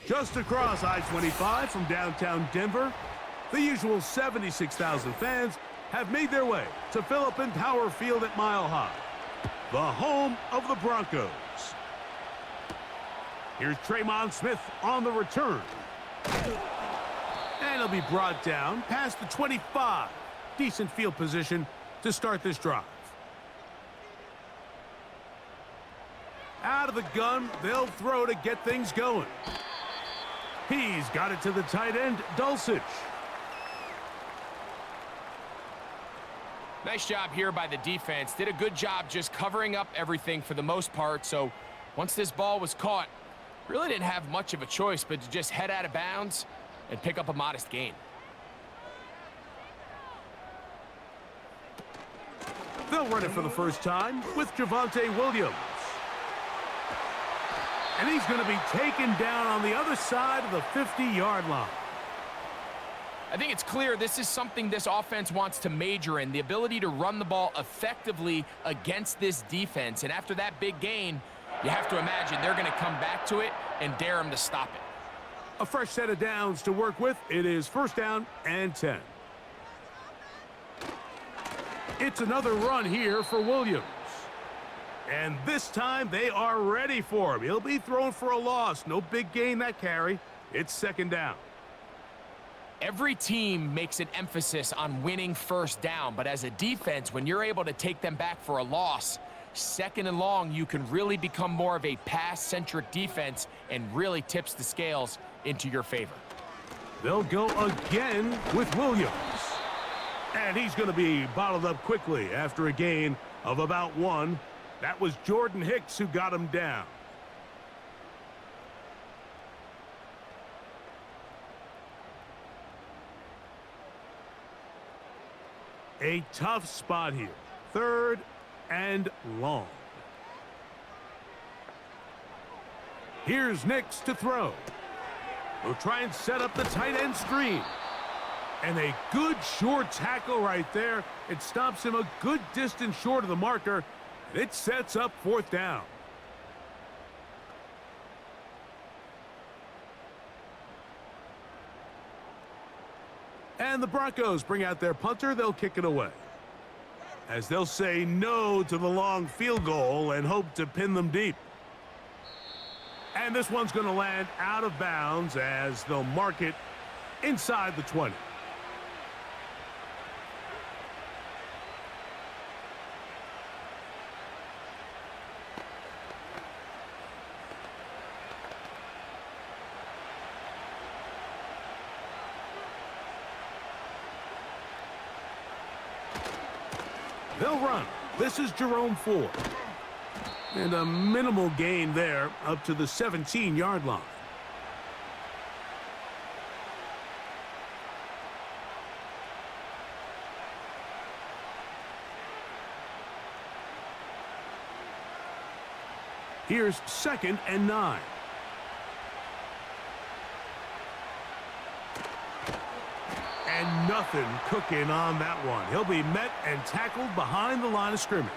Just across I-25 from downtown Denver, the usual 76,000 fans have made their way to Philip Power Field at Mile High, the home of the Broncos. Here's Tremon Smith on the return. And he'll be brought down past the 25. Decent field position to start this drive. Out of the gun, they'll throw to get things going. He's got it to the tight end, Dulcich. Nice job here by the defense. Did a good job just covering up everything for the most part. So once this ball was caught, really didn't have much of a choice but to just head out of bounds and pick up a modest gain. They'll run it for the first time with Javonte Williams. And he's going to be taken down on the other side of the 50-yard line. I think it's clear this is something this offense wants to major in, the ability to run the ball effectively against this defense. And after that big gain, you have to imagine they're going to come back to it and dare them to stop it. A fresh set of downs to work with. It is first down and 10. It's another run here for Williams. And this time they are ready for him. He'll be thrown for a loss. No big gain that carry. It's second down. Every team makes an emphasis on winning first down, but as a defense, when you're able to take them back for a loss, second and long, you can really become more of a pass-centric defense and really tips the scales into your favor. They'll go again with Williams. And he's going to be bottled up quickly after a gain of about 1. That was Jordan Hicks who got him down. A tough spot here. Third and long. Here's Nix to throw. He'll try and set up the tight end screen. And a good short tackle right there. It stops him a good distance short of the marker. And it sets up fourth down. And the Broncos bring out their punter. They'll kick it away, as they'll say no to the long field goal and hope to pin them deep. And this one's going to land out of bounds as they'll mark it inside the 20. They'll run. This is Jerome Ford. And a minimal gain there up to the 17-yard line. Here's second and 9. And nothing cooking on that one. He'll be met and tackled behind the line of scrimmage.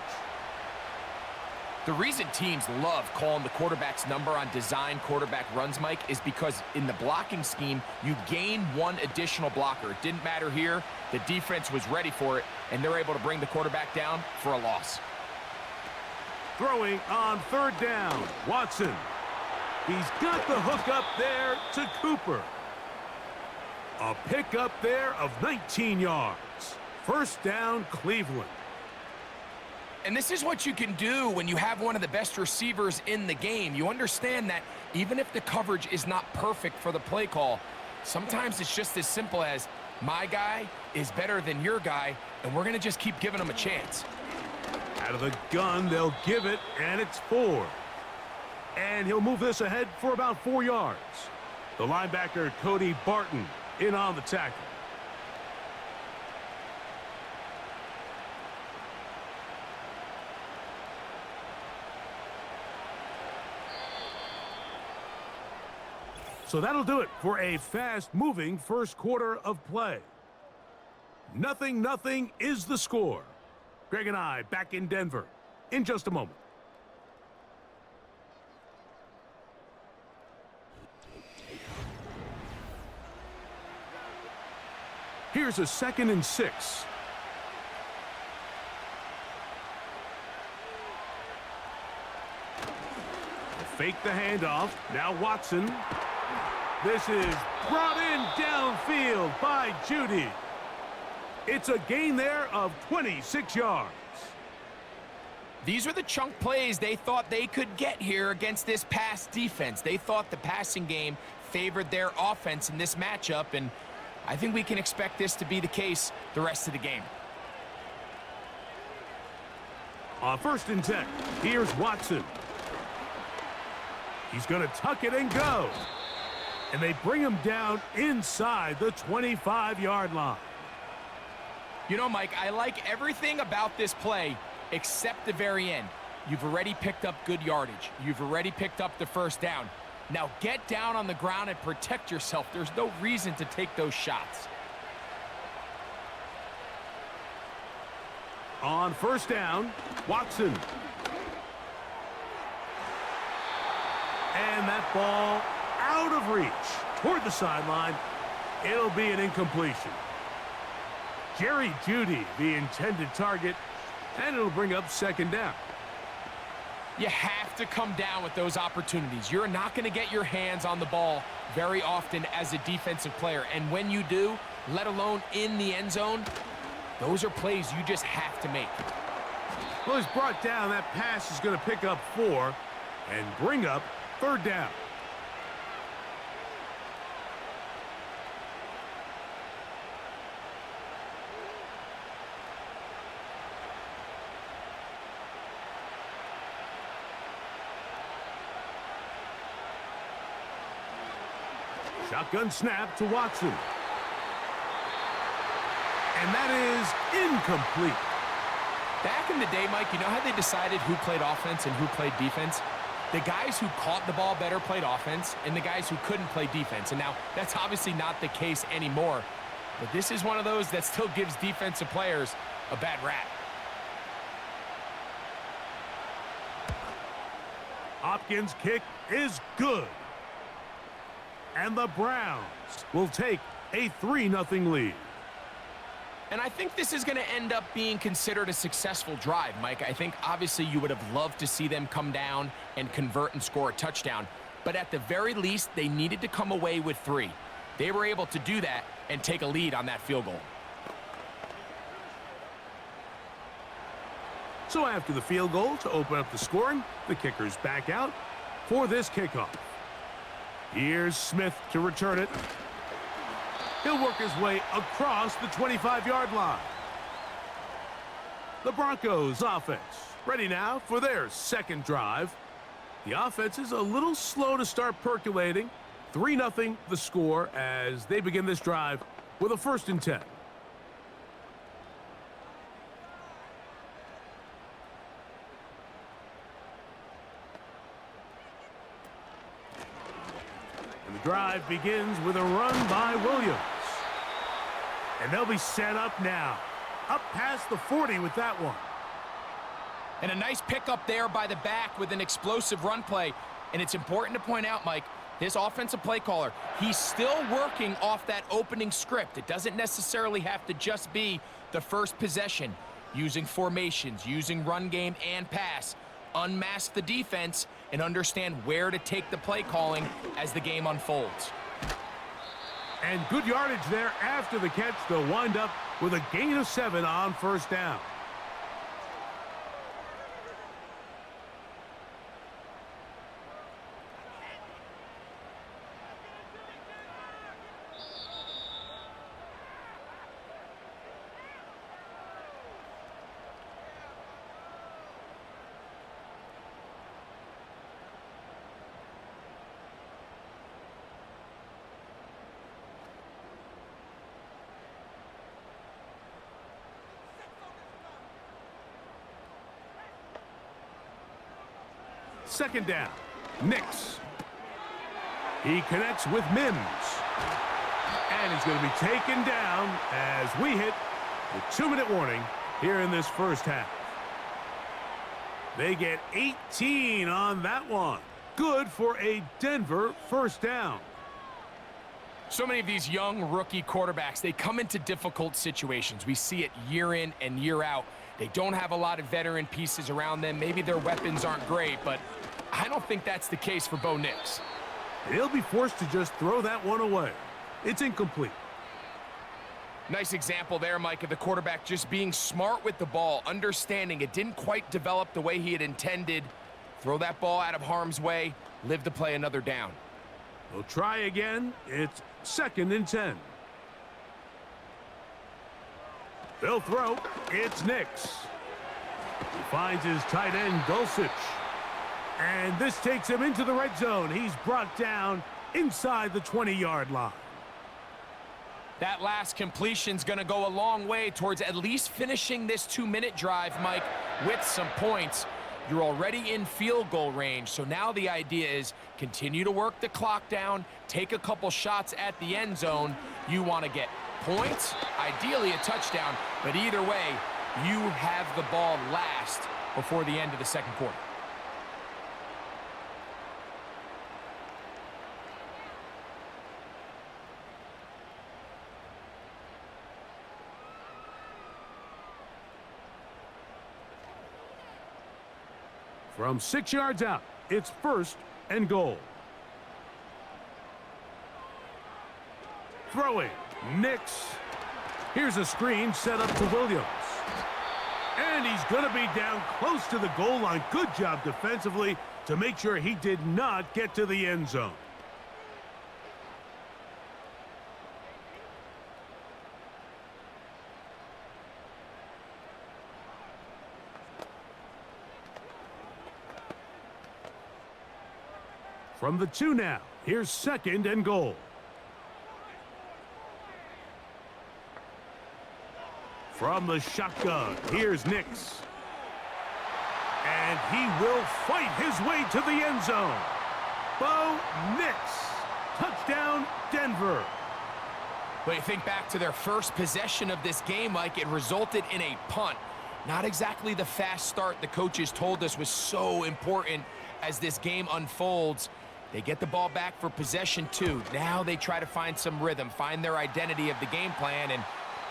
The reason teams love calling the quarterback's number on design quarterback runs, Mike, is because in the blocking scheme, you gain one additional blocker. It didn't matter here. The defense was ready for it, and they're able to bring the quarterback down for a loss. Throwing on third down, Watson. He's got the hook up there to Cooper. A pickup there of 19 yards. First down, Cleveland. And this is what you can do when you have one of the best receivers in the game. You understand that even if the coverage is not perfect for the play call, sometimes it's just as simple as my guy is better than your guy, and we're going to just keep giving him a chance. Out of the gun, they'll give it, and it's 4. And he'll move this ahead for about 4 yards. The linebacker, Cody Barton, in on the tackle. So that'll do it for a fast-moving first quarter of play. 0-0 is the score. Greg and I back in Denver in just a moment. Here's a 2nd and 6. Fake the handoff. Now Watson. This is brought in downfield by Judy. It's a gain there of 26 yards. These are the chunk plays they thought they could get here against this pass defense. They thought the passing game favored their offense in this matchup, and I think we can expect this to be the case the rest of the game. On 1st and 10, here's Watson. He's going to tuck it and go. And they bring him down inside the 25-yard line. You know, Mike, I like everything about this play except the very end. You've already picked up good yardage. You've already picked up the 1st down. Now get down on the ground and protect yourself. There's no reason to take those shots. On 1st down, Watson. And that ball out of reach toward the sideline. It'll be an incompletion. Jerry Jeudy, the intended target, and it'll bring up 2nd down. You have to come down with those opportunities. You're not going to get your hands on the ball very often as a defensive player. And when you do, let alone in the end zone, those are plays you just have to make. Well, he's brought down. That pass is going to pick up 4 and bring up 3rd down. Shotgun snap to Watson. And that is incomplete. Back in the day, Mike, you know how they decided who played offense and who played defense? The guys who caught the ball better played offense, and the guys who couldn't play defense. And now, that's obviously not the case anymore. But this is one of those that still gives defensive players a bad rap. Hopkins' kick is good. And the Browns will take a 3-0 lead. And I think this is going to end up being considered a successful drive, Mike. I think obviously you would have loved to see them come down and convert and score a touchdown. But at the very least, they needed to come away with 3. They were able to do that and take a lead on that field goal. So after the field goal to open up the scoring, the kicker's back out for this kickoff. Here's Smith to return it. He'll work his way across the 25-yard line. The Broncos offense ready now for their 2nd drive. The offense is a little slow to start percolating. 3-0 the score as they begin this drive with a 1st and 10. And the drive begins with a run by Williams. And they'll be set up now. Up past the 40 with that one. And a nice pickup there by the back with an explosive run play. And it's important to point out, Mike, this offensive play caller, he's still working off that opening script. It doesn't necessarily have to just be the first possession. Using formations, using run game and pass. Unmask the defense and understand where to take the play calling as the game unfolds. And good yardage there after the catch. They'll wind up with a gain of 7 on 1st down. Second down. Nix. He connects with Mims. And he's going to be taken down as we hit the 2-minute warning here in this first half. They get 18 on that one. Good for a Denver first down. So many of these young rookie quarterbacks, they come into difficult situations. We see it year in and year out. They don't have a lot of veteran pieces around them. Maybe their weapons aren't great, but I don't think that's the case for Bo Nix. He'll be forced to just throw that one away. It's incomplete. Nice example there, Mike, of the quarterback just being smart with the ball, understanding it didn't quite develop the way he had intended. Throw that ball out of harm's way, live to play another down. They'll try again. It's 2nd and 10. They'll throw. It's Nix. He finds his tight end, Dulcich. And this takes him into the red zone. He's brought down inside the 20-yard line. That last completion's going to go a long way towards at least finishing this 2-minute drive, Mike, with some points. You're already in field goal range, so now the idea is continue to work the clock down, take a couple shots at the end zone. You want to get points, ideally a touchdown, but either way, you have the ball last before the end of the second quarter. From 6 yards out, it's 1st and goal. Throwing, Nix. Here's a screen set up to Williams. And he's going to be down close to the goal line. Good job defensively to make sure he did not get to the end zone. From the 2 now, here's 2nd and goal. From the shotgun, here's Nix. And he will fight his way to the end zone. Bo Nix. Touchdown, Denver. But you think back to their first possession of this game, Mike, it resulted in a punt. Not exactly the fast start the coaches told us was so important as this game unfolds. They get the ball back for possession 2. Now they try to find some rhythm, find their identity of the game plan, and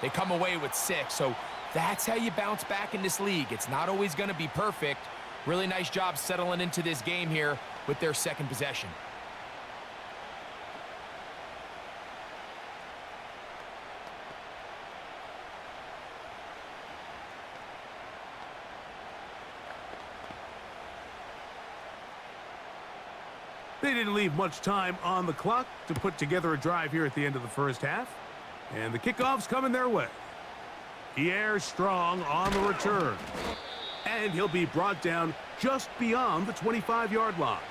they come away with 6. So that's how you bounce back in this league. It's not always going to be perfect. Really nice job settling into this game here with their second possession. They didn't leave much time on the clock to put together a drive here at the end of the first half. And the kickoff's coming their way. Pierre Strong on the return. And he'll be brought down just beyond the 25-yard line.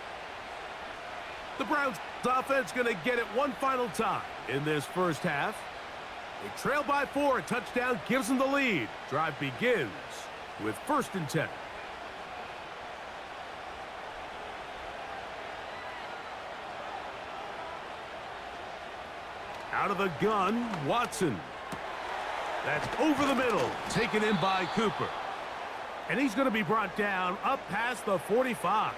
The Browns offense going to get it one final time in this first half. They trail by 4. A touchdown gives them the lead. Drive begins with 1st and 10. Out of the gun, Watson. That's over the middle, taken in by Cooper. And he's going to be brought down up past the 45.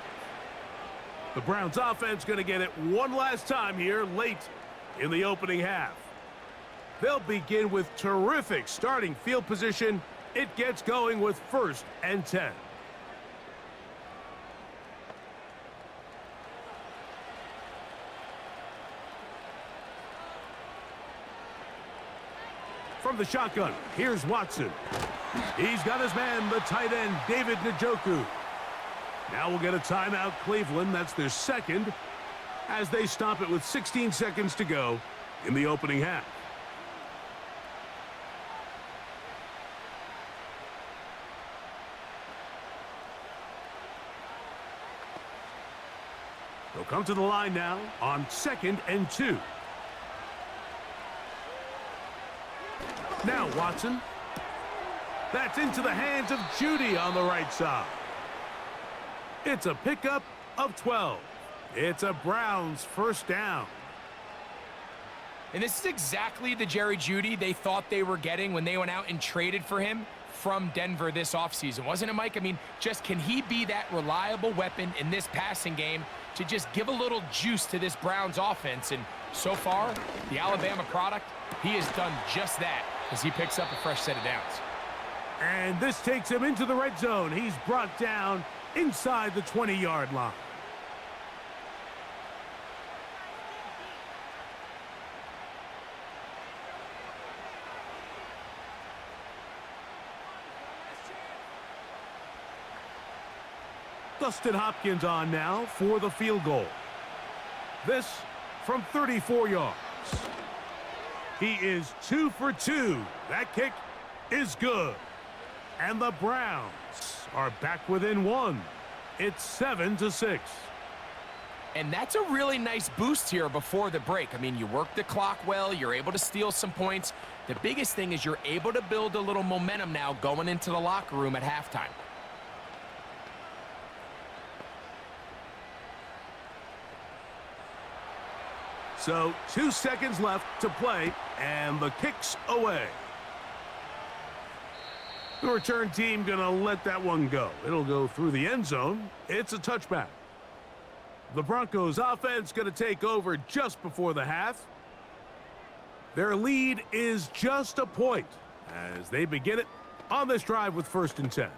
The Browns offense going to get it one last time here late in the opening half. They'll begin with terrific starting field position. It gets going with 1st and 10. From the shotgun, here's Watson. He's got his man, the tight end, David Njoku. Now we'll get a timeout, Cleveland. That's their second, as they stop it with 16 seconds to go in the opening half. They'll come to the line now on 2nd and 2. Now Watson. That's into the hands of Judy on the right side. It's a pickup of 12. It's a Browns first down. And this is exactly the Jerry Jeudy they thought they were getting when they went out and traded for him. from Denver this offseason, wasn't it, Mike? I mean, just can he be that reliable weapon in this passing game to just give a little juice to this Browns offense? And so far, the Alabama product, he has done just that as he picks up a fresh set of downs. And this takes him into the red zone. He's brought down inside the 20-yard line. Dustin Hopkins on now for the field goal. This from 34 yards. He is 2 for 2. That kick is good. And the Browns are back within 1. It's 7-6. And that's a really nice boost here before the break. I mean, you work the clock well. You're able to steal some points. The biggest thing is you're able to build a little momentum now going into the locker room at halftime. So 2 seconds left to play, and the kick's away. The return team gonna let that one go. It'll go through the end zone. It's a touchback. The Broncos offense gonna take over just before the half. Their lead is just a point as they begin it on this drive with 1st and 10.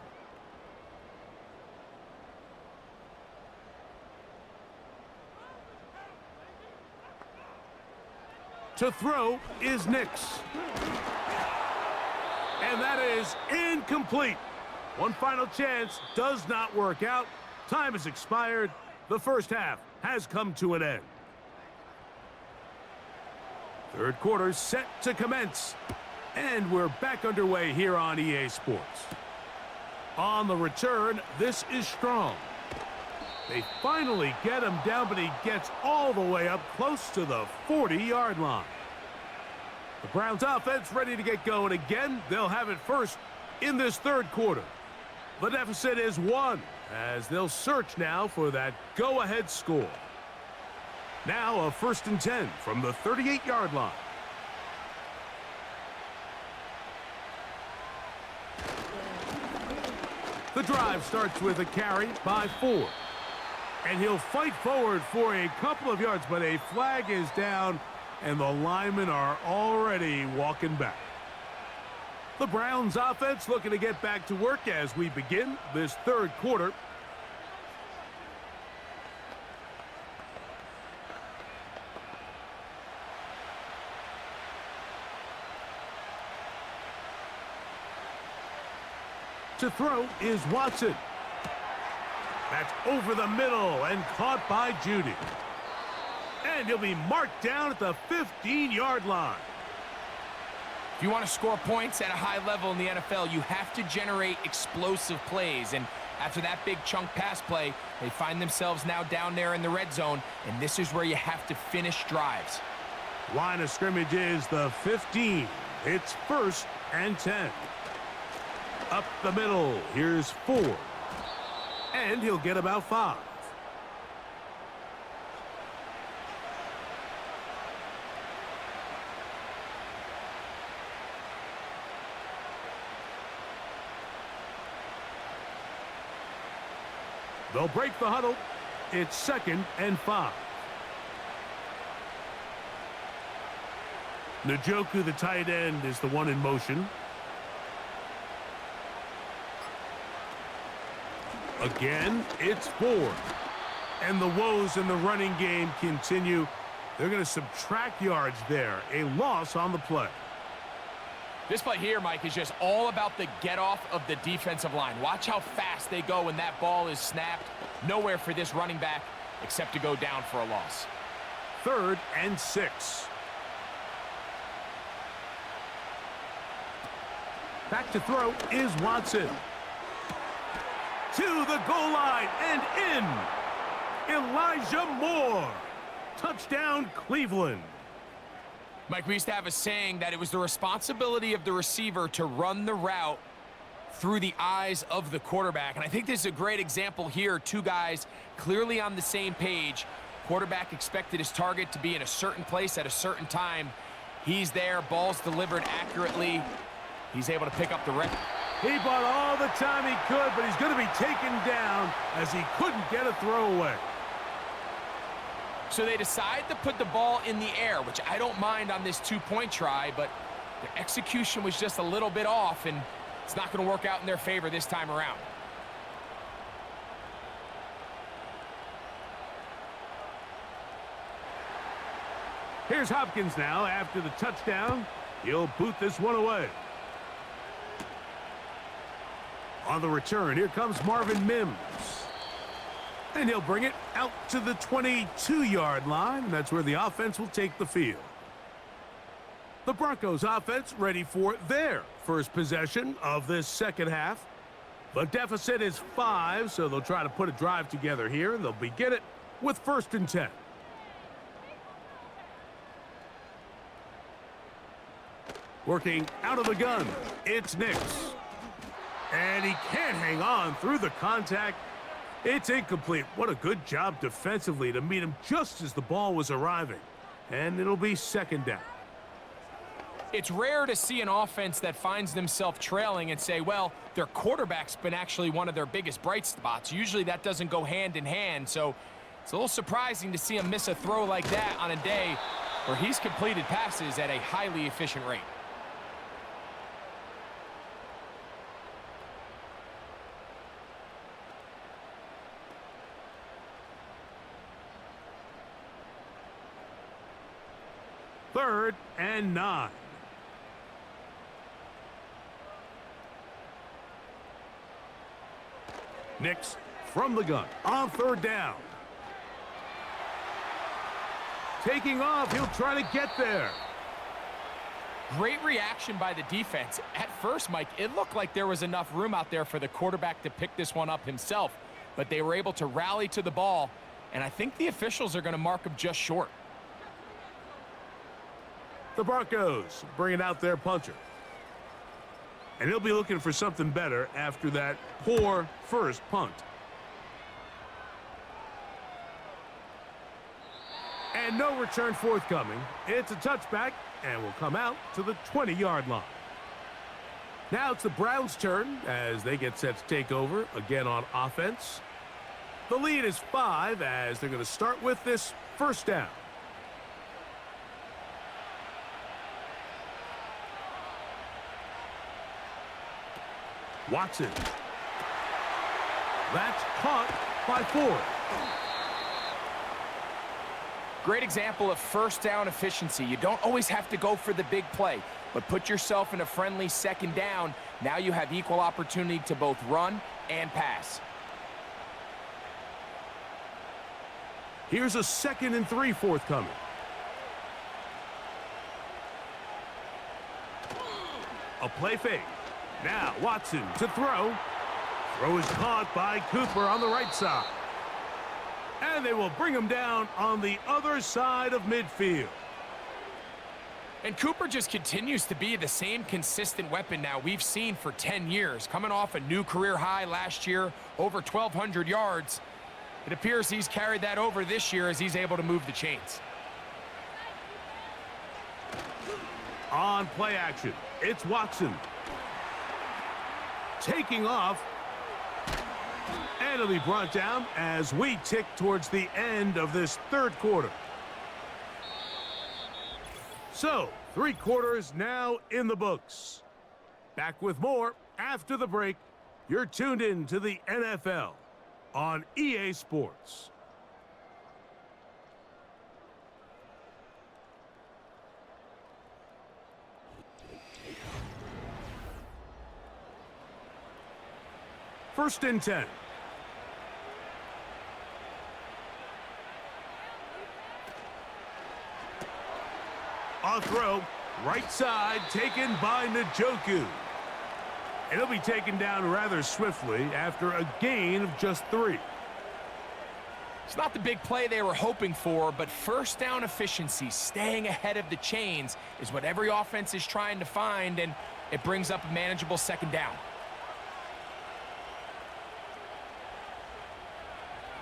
To throw is Nix. And that is incomplete. One final chance does not work out. Time has expired. The first half has come to an end. Third quarter set to commence. And we're back underway here on EA Sports. On the return, this is Strong. They finally get him down, but he gets all the way up close to the 40-yard line. The Browns offense ready to get going again. They'll have it first in this third quarter. The deficit is 1 as they'll search now for that go-ahead score. Now a 1st and 10 from the 38-yard line. The drive starts with a carry by 4. And he'll fight forward for a couple of yards, but a flag is down, and the linemen are already walking back. The Browns offense looking to get back to work as we begin this third quarter. To throw is Watson. That's over the middle and caught by Judy. And he'll be marked down at the 15-yard line. If you want to score points at a high level in the NFL, you have to generate explosive plays. And after that big chunk pass play, they find themselves now down there in the red zone, and this is where you have to finish drives. Line of scrimmage is the 15. It's 1st and 10. Up the middle, here's 4. And he'll get about 5. They'll break the huddle. It's 2nd and 5. Njoku, the tight end, is the one in motion. Again, it's 4. And the woes in the running game continue. They're going to subtract yards there. A loss on the play. This play here, Mike, is just all about the get-off of the defensive line. Watch how fast they go when that ball is snapped. Nowhere for this running back except to go down for a loss. 3rd and 6. Back to throw is Watson. To the goal line and in. Elijah Moore. Touchdown, Cleveland. Mike, we used to have a saying that it was the responsibility of the receiver to run the route through the eyes of the quarterback. And I think this is a great example here. Two guys clearly on the same page. Quarterback expected his target to be in a certain place at a certain time. He's there. Ball's delivered accurately. He's able to pick up the rep. He bought all the time he could, but he's going to be taken down as he couldn't get a throwaway. So they decide to put the ball in the air, which I don't mind on this two-point try, but their execution was just a little bit off, and it's not going to work out in their favor this time around. Here's Hopkins now after the touchdown. He'll boot this one away. On the return, here comes Marvin Mims. And he'll bring it out to the 22-yard line. That's where the offense will take the field. The Broncos offense ready for their first possession of this second half. The deficit is 5, so they'll try to put a drive together here. They'll begin it with 1st and 10. Working out of the gun, it's Nix. And he can't hang on through the contact. It's incomplete. What a good job defensively to meet him just as the ball was arriving. And it'll be 2nd down. It's rare to see an offense that finds themselves trailing and say, well, their quarterback's been actually one of their biggest bright spots. Usually that doesn't go hand in hand, so it's a little surprising to see him miss a throw like that on a day where he's completed passes at a highly efficient rate. Third and 9. Nix from the gun on 3rd down. Taking off, he'll try to get there. Great reaction by the defense. At first, Mike, it looked like there was enough room out there for the quarterback to pick this one up himself, but they were able to rally to the ball, and I think the officials are going to mark him just short. The Broncos bringing out their puncher. And he'll be looking for something better after that poor first punt. And no return forthcoming. It's a touchback and will come out to the 20-yard line. Now it's the Browns' turn as they get set to take over again on offense. The lead is 5 as they're going to start with this 1st down. Watson. That's caught by Ford. Great example of 1st down efficiency. You don't always have to go for the big play, but put yourself in a friendly 2nd down. Now you have equal opportunity to both run and pass. Here's a 2nd and 3 forthcoming. A play fake. Now Watson to throw. Throw is caught by Cooper on the right side. And they will bring him down on the other side of midfield. And Cooper just continues to be the same consistent weapon now we've seen for 10 years. Coming off a new career high last year, over 1,200 yards. It appears he's carried that over this year as he's able to move the chains. On play action, it's Watson. Taking off. And it'll be brought down as we tick towards the end of this 3rd quarter. So, 3 quarters now in the books. Back with more after the break. You're tuned in to the NFL on EA Sports. First and 10. A throw, right side, taken by Njoku. And he'll be taken down rather swiftly after a gain of just 3. It's not the big play they were hoping for, but 1st down efficiency, staying ahead of the chains, is what every offense is trying to find, and it brings up a manageable 2nd down.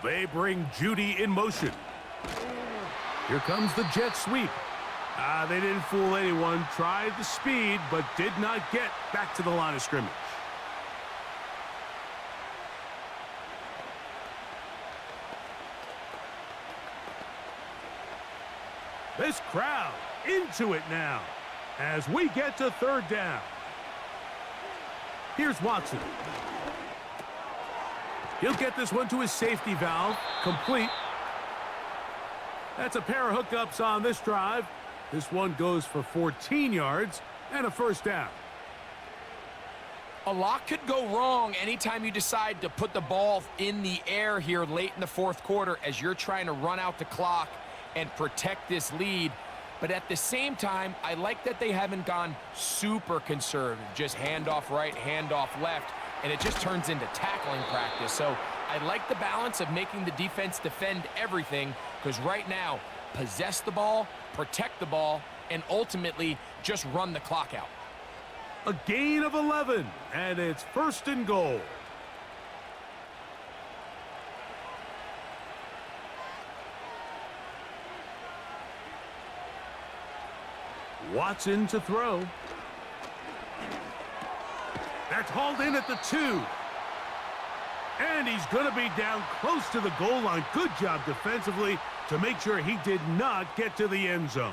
They bring Judy in motion. Here comes the jet sweep. They didn't fool anyone. Tried the speed, but did not get back to the line of scrimmage. This crowd into it now as we get to third down. Here's Watson. He'll get this one to his safety valve, complete. That's a pair of hookups on this drive. This one goes for 14 yards and a first down. A lot could go wrong anytime you decide to put the ball in the air here late in the fourth quarter as you're trying to run out the clock and protect this lead. But at the same time, I like that they haven't gone super conservative, just handoff right, handoff left, and it just turns into tackling practice. So I like the balance of making the defense defend everything, because right now, possess the ball, protect the ball, and ultimately just run the clock out. A gain of 11, and it's first and goal. Watson to throw. That's hauled in at the 2. And he's going to be down close to the goal line. Good job defensively to make sure he did not get to the end zone.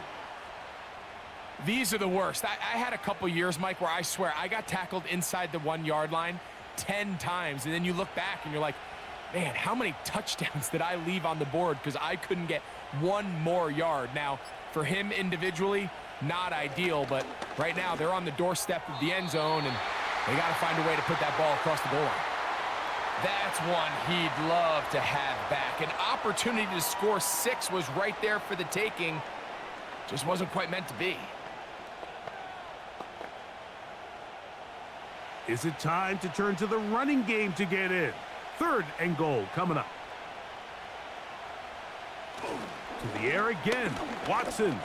These are the worst. I had a couple years, Mike, where I swear I got tackled inside the 1 yard line 10 times. And then you look back and you're like, man, how many touchdowns did I leave on the board because I couldn't get one more yard? Now, for him individually, not ideal, but right now they're on the doorstep of the end zone and they got to find a way to put that ball across the goal line. That's one he'd love to have back. An opportunity to score 6 was right there for the taking. Just wasn't quite meant to be. Is it time to turn to the running game to get in? Third and goal coming up. To the air again, Watson.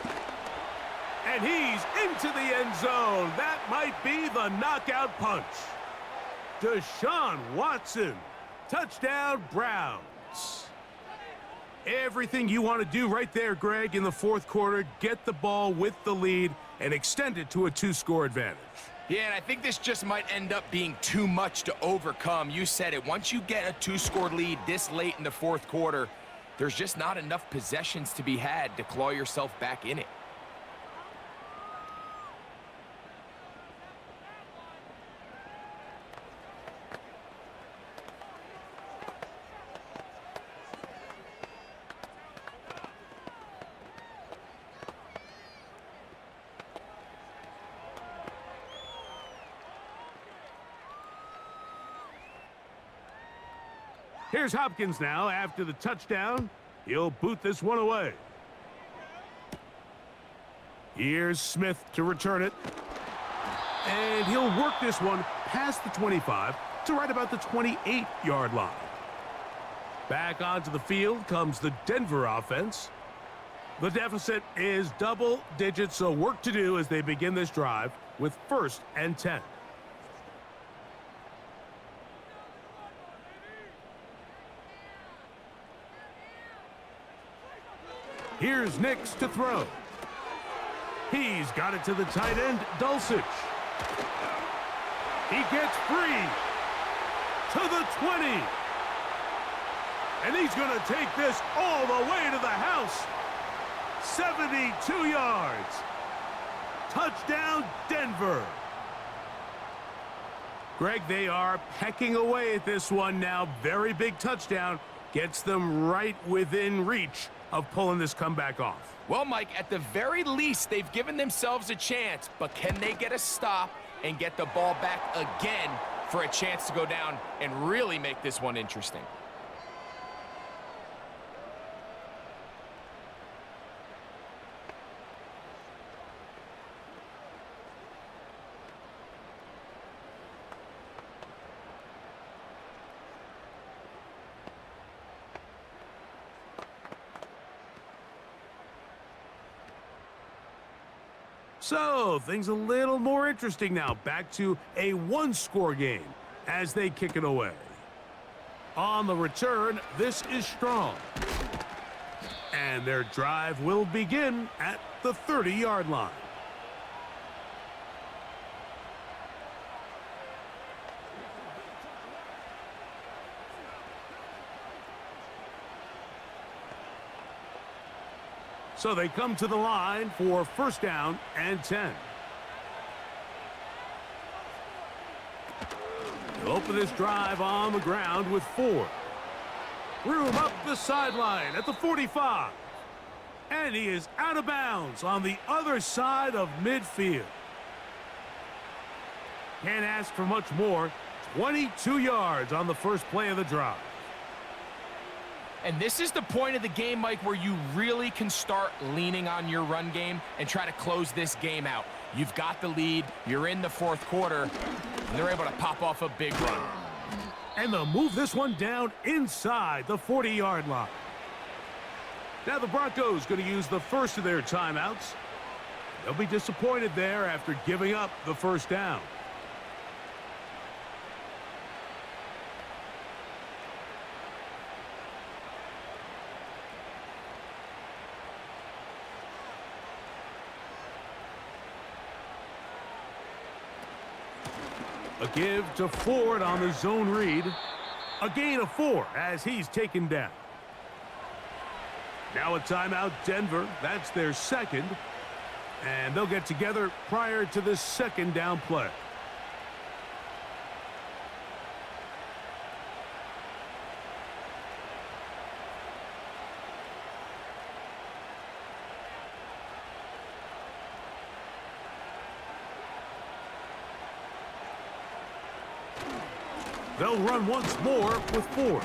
And he's into the end zone. That might be the knockout punch. Deshaun Watson, touchdown Browns. Everything you want to do right there, Greg, in the fourth quarter, get the ball with the lead and extend it to a 2-score advantage. Yeah, and I think this just might end up being too much to overcome. You said it. Once you get a 2-score lead this late in the fourth quarter, there's just not enough possessions to be had to claw yourself back in it. Here's Hopkins now after the touchdown. He'll boot this one away. Here's Smith to return it. And he'll work this one past the 25 to right about the 28-yard line. Back onto the field comes the Denver offense. The deficit is double digits, so work to do as they begin this drive with 1st and 10. Here's Nix to throw. He's got it to the tight end, Dulcich. He gets free to the 20. And he's going to take this all the way to the house. 72 yards. Touchdown, Denver. Greg, they are pecking away at this one now. Very big touchdown. Gets them right within reach of pulling this comeback off. Well, Mike, at the very least, they've given themselves a chance, but can they get a stop and get the ball back again for a chance to go down and really make this one interesting? So, things a little more interesting now. Back to a 1-score game as they kick it away. On the return, this is strong. And their drive will begin at the 30-yard line. So they come to the line for first down and 10. They'll open this drive on the ground with 4. Room up the sideline at the 45. And he is out of bounds on the other side of midfield. Can't ask for much more. 22 yards on the first play of the drive. And this is the point of the game, Mike, where you really can start leaning on your run game and try to close this game out. You've got the lead. You're in the fourth quarter. And they're able to pop off a big run. And they'll move this one down inside the 40-yard line. Now the Broncos going to use the first of their timeouts. They'll be disappointed there after giving up the first down. A give to Ford on the zone read. A gain of 4 as he's taken down. Now a timeout, Denver. That's their second. And they'll get together prior to the second down play. They'll run once more with 4.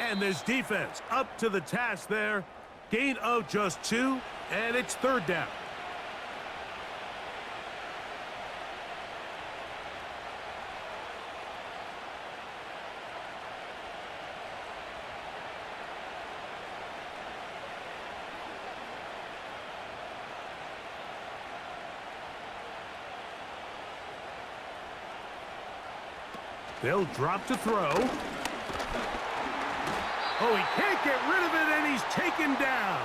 And this defense up to the task there. Gain of just 2, and it's third down. They'll drop to throw. Oh, he can't get rid of it, and he's taken down.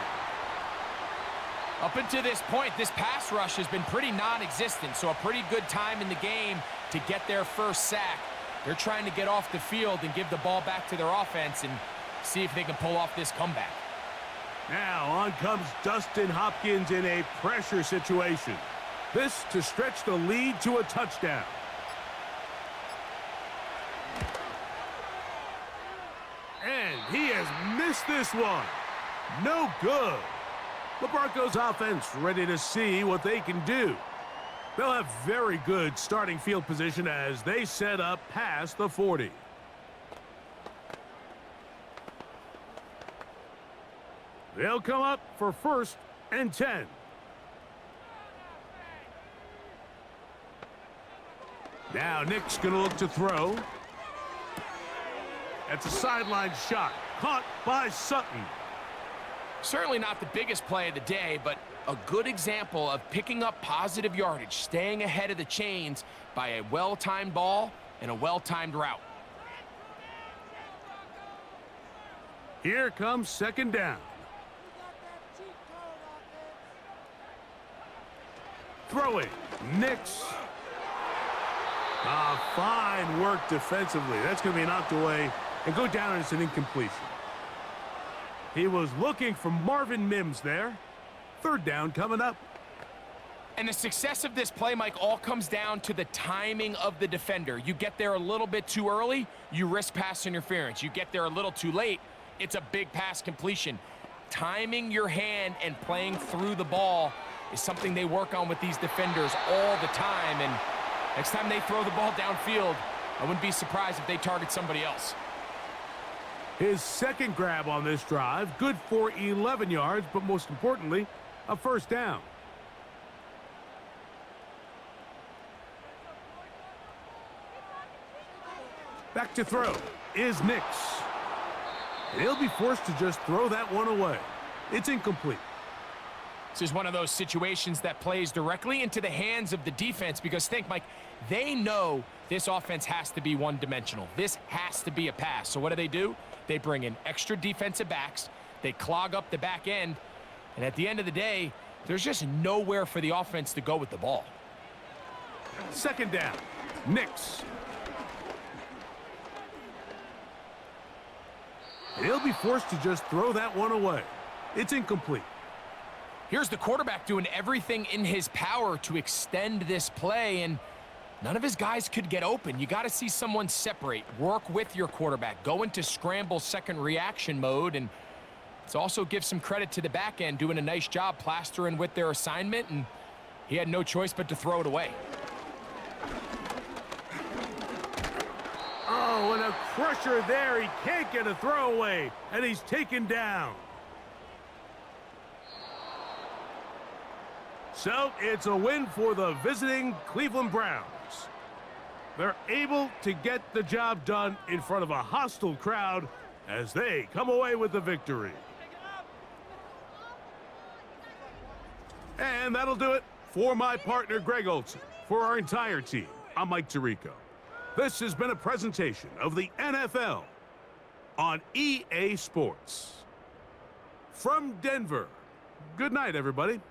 Up until this point, this pass rush has been pretty non-existent, so a pretty good time in the game to get their first sack. They're trying to get off the field and give the ball back to their offense and see if they can pull off this comeback. Now on comes Dustin Hopkins in a pressure situation. This to stretch the lead to a touchdown. And he has missed this one. No good. The Broncos offense ready to see what they can do. They'll have very good starting field position as they set up past the 40. They'll come up for first and 10. Now Nick's going to look to throw. That's a sideline shot. Caught by Sutton. Certainly not the biggest play of the day, but a good example of picking up positive yardage, staying ahead of the chains by a well-timed ball and a well-timed route. Here comes second down. Throwing. Nix. Fine work defensively. That's going to be knocked away and go down as an incompletion. He was looking for Marvin Mims there. Third down coming up. And the success of this play, Mike, all comes down to the timing of the defender. You get there a little bit too early, you risk pass interference. You get there a little too late, it's a big pass completion. Timing your hand and playing through the ball is something they work on with these defenders all the time. And next time they throw the ball downfield, I wouldn't be surprised if they target somebody else. His second grab on this drive, good for 11 yards, but most importantly, a first down. Back to throw is Nix. And he'll be forced to just throw that one away. It's incomplete. This is one of those situations that plays directly into the hands of the defense because think, Mike, they know this offense has to be one-dimensional. This has to be a pass. So what do? They bring in extra defensive backs. They clog up the back end. And at the end of the day, there's just nowhere for the offense to go with the ball. Second down. Nix. And he'll be forced to just throw that one away. It's incomplete. Here's the quarterback doing everything in his power to extend this play, and none of his guys could get open. You got to see someone separate, work with your quarterback, go into scramble second reaction mode, and let's also give some credit to the back end doing a nice job plastering with their assignment, and he had no choice but to throw it away. Oh, and a crusher there. He can't get a throwaway, and he's taken down. So it's a win for the visiting Cleveland Browns. They're able to get the job done in front of a hostile crowd as they come away with the victory. And that'll do it for my partner, Greg Olson. For our entire team, I'm Mike Tirico. This has been a presentation of the NFL on EA Sports. From Denver, good night, everybody.